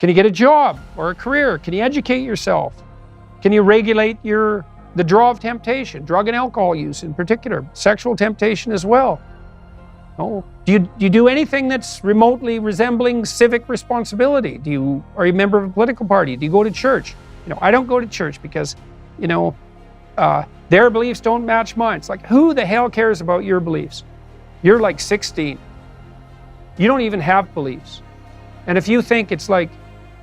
Can you get a job or a career? Can you educate yourself? Can you regulate the draw of temptation, drug and alcohol use in particular, sexual temptation as well? Oh, do you do anything that's remotely resembling civic responsibility? Are you a member of a political party? Do you go to church? I don't go to church because, their beliefs don't match mine. It's like, who the hell cares about your beliefs? You're like 16. You don't even have beliefs. And if you think it's like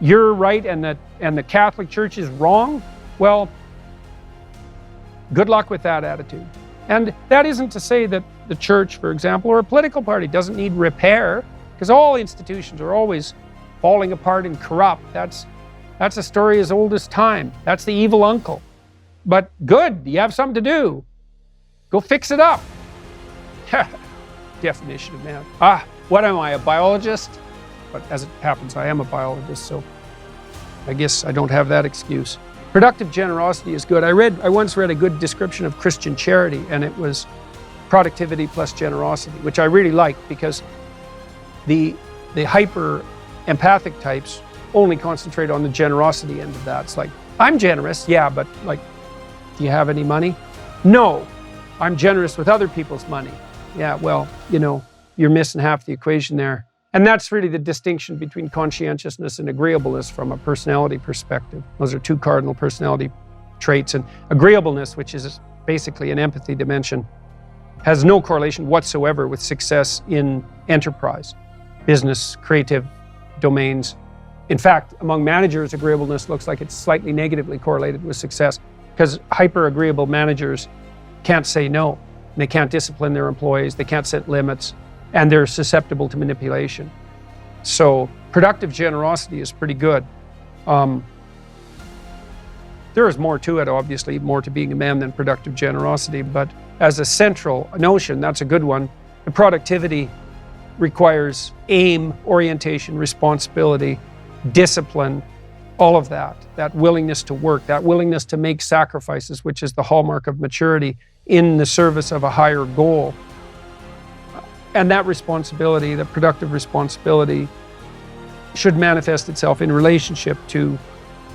you're right and the Catholic Church is wrong, well, good luck with that attitude. And that isn't to say that the church, for example, or a political party doesn't need repair, because all institutions are always falling apart and corrupt. That's a story as old as time. That's the evil uncle. But good, you have something to do. Go fix it up. Definition of man. What am I, a biologist? But as it happens, I am a biologist, so I guess I don't have that excuse. Productive generosity is good. I once read a good description of Christian charity, and it was productivity plus generosity, which I really liked, because the hyper empathic types only concentrate on the generosity end of that. It's like, I'm generous, yeah, but like, do you have any money? No, I'm generous with other people's money. Yeah, well, you're missing half the equation there. And that's really the distinction between conscientiousness and agreeableness from a personality perspective. Those are two cardinal personality traits. And agreeableness, which is basically an empathy dimension, has no correlation whatsoever with success in enterprise, business, creative domains. In fact, among managers, agreeableness looks like it's slightly negatively correlated with success, because hyper-agreeable managers can't say no. They can't discipline their employees, they can't set limits, and they're susceptible to manipulation. So productive generosity is pretty good. There is more to it, obviously, more to being a man than productive generosity, but as a central notion, that's a good one. The productivity requires aim, orientation, responsibility, discipline, all of that willingness to work, that willingness to make sacrifices, which is the hallmark of maturity in the service of a higher goal. And that responsibility, the productive responsibility, should manifest itself in relationship to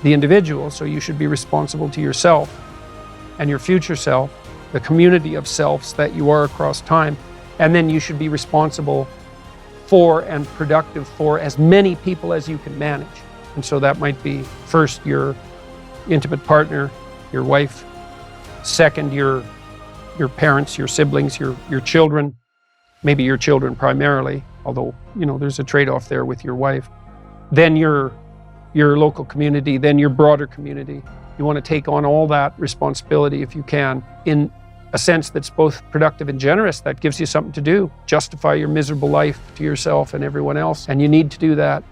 the individual. So you should be responsible to yourself and your future self, the community of selves that you are across time. And then you should be responsible for and productive for as many people as you can manage. And so that might be first your intimate partner, your wife, second your parents, your siblings, your children, maybe your children primarily, although there's a trade-off there with your wife. Then your local community, then your broader community. You want to take on all that responsibility if you can, in a sense that's both productive and generous. That gives you something to do, justify your miserable life to yourself and everyone else, and you need to do that.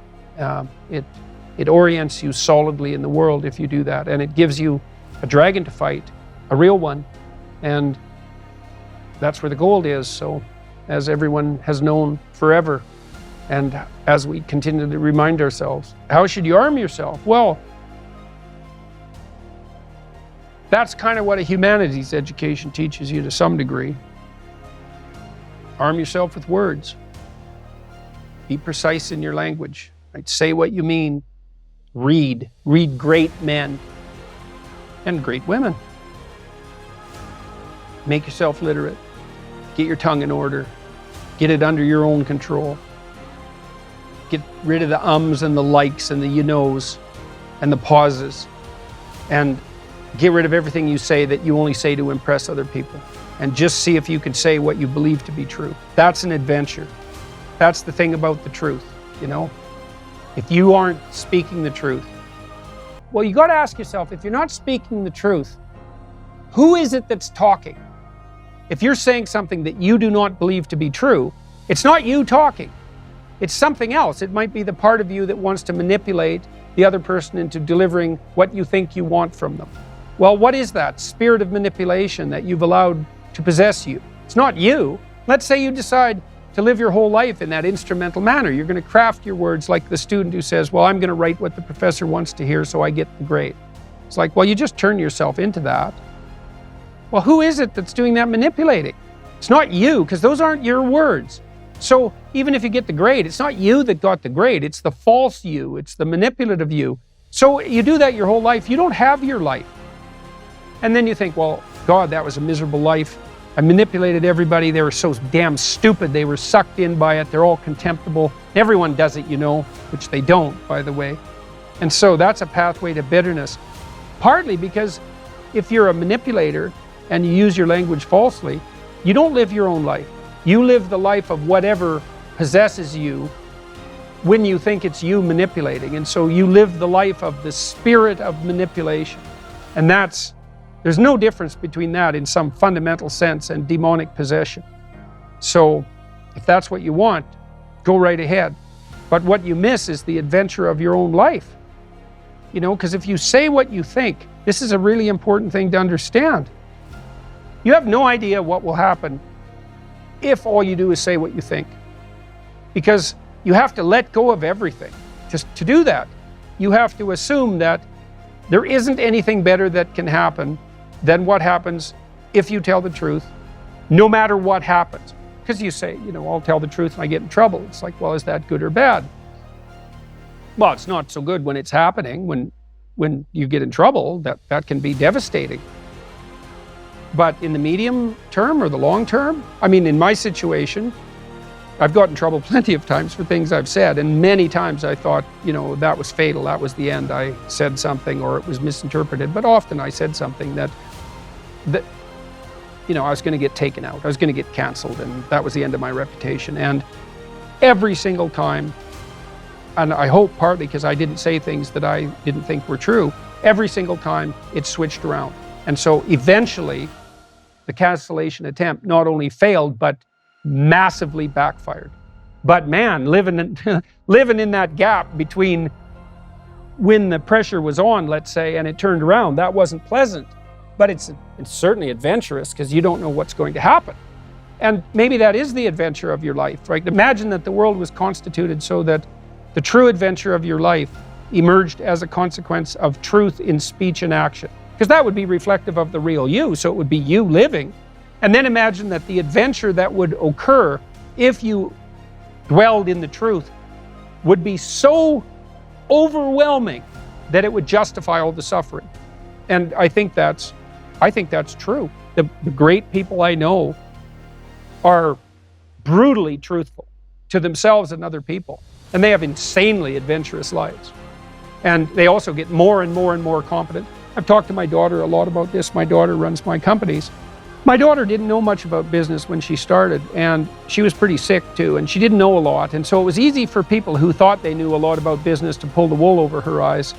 It orients you solidly in the world if you do that, and it gives you a dragon to fight, a real one, and that's where the gold is. So, as everyone has known forever, and as we continue to remind ourselves, how should you arm yourself? Well, that's kind of what a humanities education teaches you to some degree. Arm yourself with words. Be precise in your language. Right? Say what you mean. Read great men and great women. Make yourself literate. Get your tongue in order. Get it under your own control. Get rid of the ums and the likes and the you knows and the pauses. And get rid of everything you say that you only say to impress other people. And just see if you can say what you believe to be true. That's an adventure. That's the thing about the truth, If you aren't speaking the truth, well, you got to ask yourself, if you're not speaking the truth, who is it that's talking? If you're saying something that you do not believe to be true, it's not you talking. It's something else. It might be the part of you that wants to manipulate the other person into delivering what you think you want from them. Well, what is that spirit of manipulation that you've allowed to possess you? It's not you. Let's say you decide to live your whole life in that instrumental manner. You're going to craft your words like the student who says, well, I'm going to write what the professor wants to hear so I get the grade. It's like, well, you just turn yourself into that. Well, who is it that's doing that manipulating? It's not you, because those aren't your words. So even if you get the grade, it's not you that got the grade, it's the false you, it's the manipulative you. So you do that your whole life, you don't have your life. And then you think, well, God, that was a miserable life. I manipulated everybody, they were so damn stupid, they were sucked in by it, they're all contemptible. Everyone does it, you know, which they don't, by the way. And so that's a pathway to bitterness. Partly because if you're a manipulator and you use your language falsely, you don't live your own life. You live the life of whatever possesses you when you think it's you manipulating. And so you live the life of the spirit of manipulation. And there's no difference between that in some fundamental sense and demonic possession. So if that's what you want, go right ahead. But what you miss is the adventure of your own life. You know, because if you say what you think, this is a really important thing to understand. You have no idea what will happen if all you do is say what you think. Because you have to let go of everything. Just to do that, you have to assume that there isn't anything better that can happen than what happens if you tell the truth, no matter what happens. Because you say, you know, I'll tell the truth and I get in trouble. It's like, well, is that good or bad? Well, it's not so good when it's happening. When you get in trouble, that can be devastating. But in the medium term or the long term, I mean, in my situation, I've gotten in trouble plenty of times for things I've said, and many times I thought, you know, that was fatal, that was the end. I said something or it was misinterpreted, but often I said something that you know, I was going to get taken out, I was going to get canceled, and that was the end of my reputation. And every single time, and I hope partly because I didn't say things that I didn't think were true, every single time it switched around. And so eventually, the cancellation attempt not only failed, but massively backfired. But man, living in that gap between when the pressure was on, let's say, and it turned around, that wasn't pleasant. But it's certainly adventurous because you don't know what's going to happen. And maybe that is the adventure of your life, right? Imagine that the world was constituted so that the true adventure of your life emerged as a consequence of truth in speech and action. Because that would be reflective of the real you, so it would be you living. And then imagine that the adventure that would occur if you dwelled in the truth would be so overwhelming that it would justify all the suffering. And I think that's true. The great people I know are brutally truthful to themselves and other people. And they have insanely adventurous lives. And they also get more and more and more competent. I've talked to my daughter a lot about this. My daughter runs my companies. My daughter didn't know much about business when she started, and she was pretty sick too, and she didn't know a lot. And so it was easy for people who thought they knew a lot about business to pull the wool over her eyes.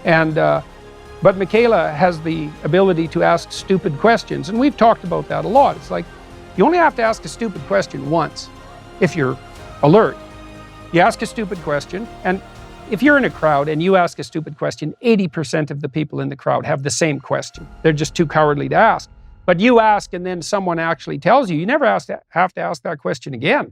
But Michaela has the ability to ask stupid questions, and we've talked about that a lot. It's like, you only have to ask a stupid question once if you're alert. You ask a stupid question, and if you're in a crowd and you ask a stupid question, 80% of the people in the crowd have the same question. They're just too cowardly to ask. But you ask and then someone actually tells you, you never have to ask that question again.